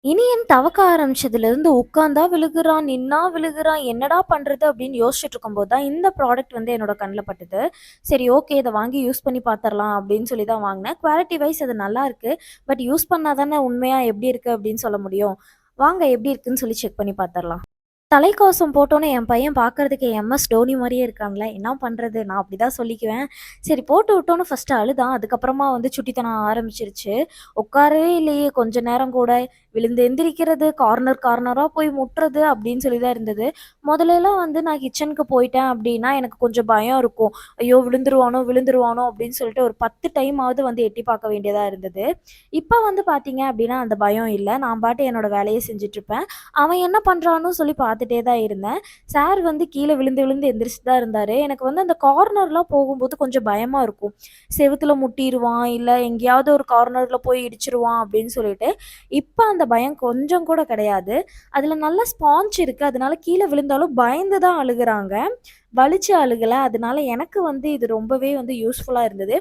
இனியன் தவக்க ஆரம்பிச்சதுலேருந்து உட்காந்தா விழுகுறான், நின்னா விழுகுறான். என்னடா பண்றது? அப்படின்னு யோசிச்சுட்டு இருக்கும்போது தான் இந்த ப்ராடக்ட் வந்து என்னோட கண்ல பட்டுது. சரி ஓகே இத வாங்கி யூஸ் பண்ணி பார்த்துரலாம் அப்படின்னு சொல்லி தான் வாங்குனேன். குவாலிட்டி வைஸ் அது நல்லாருக்கு. பட் யூஸ் பண்ணா தானே உண்மையா எப்படி இருக்கு அப்படின்னு சொல்ல முடியும். வாங்க எப்படி இருக்குன்னு சொல்லி செக் பண்ணி பார்த்துரலாம். தலைக்கவசம் போட்டோனே என் பையன் பார்க்கறதுக்கு எம்.எஸ். டோனி மாரியே இருக்கான்ல. என்ன பண்றது? நான் அப்படிதான் சொல்லிக்குவேன். சரி போட்டு விட்டோனே ஃபர்ஸ்ட்டு அழுதான். அதுக்கப்புறமா வந்து சுட்டித்தனம் ஆரம்பிச்சுருச்சு. உட்காரவே இல்லையே கொஞ்ச நேரம் கூட. விழுந்து எந்திரிக்கிறது, கார்னர் கார்னரா போய் முட்டுறது அப்படின்னு சொல்லி தான் இருந்தது. முதல்லலாம் வந்து நான் கிச்சனுக்கு போயிட்டேன் அப்படின்னா, எனக்கு கொஞ்சம் பயம் இருக்கும். ஐயோ! விழுந்துருவானோ, விழுந்துருவானோ அப்படின்னு சொல்லிட்டு ஒரு 10 டைமாவது வந்து எட்டி பார்க்க வேண்டியதா இருந்தது. இப்ப வந்து பார்த்தீங்க அப்படின்னா, அந்த பயம் இல்ல. நான் பாட்டு என்னோட வேலைய செஞ்சுட்டுருப்பேன். அவன் என்ன பண்றான்னு சொல்லி பார்த்துட்டே தான் இருந்தேன். சார் வந்து கீழ விழுந்து விழுந்து எந்திரிச்சுட்டு தான் இருந்தாரு. எனக்கு வந்து அந்த கார்னர்லாம் போகும்போது கொஞ்சம் பயமா இருக்கும். செவுத்துல முட்டிருவான், இல்ல எங்கேயாவது ஒரு கார்னர்ல போய் இடிச்சுருவான் அப்படின்னு சொல்லிட்டு. இப்ப அந்த பயம் கொஞ்சம் கூட கிடையாது. அதுல நல்ல ஸ்பாஞ்ச் இருக்கு. அதனால கீழ விழுந்தாலும் பயந்து தான் அழுகுறாங்க. வலிச்சு அழுகல. அதனால எனக்கு வந்து இது ரொம்பவே வந்து யூஸ்ஃபுல்லா இருந்தது.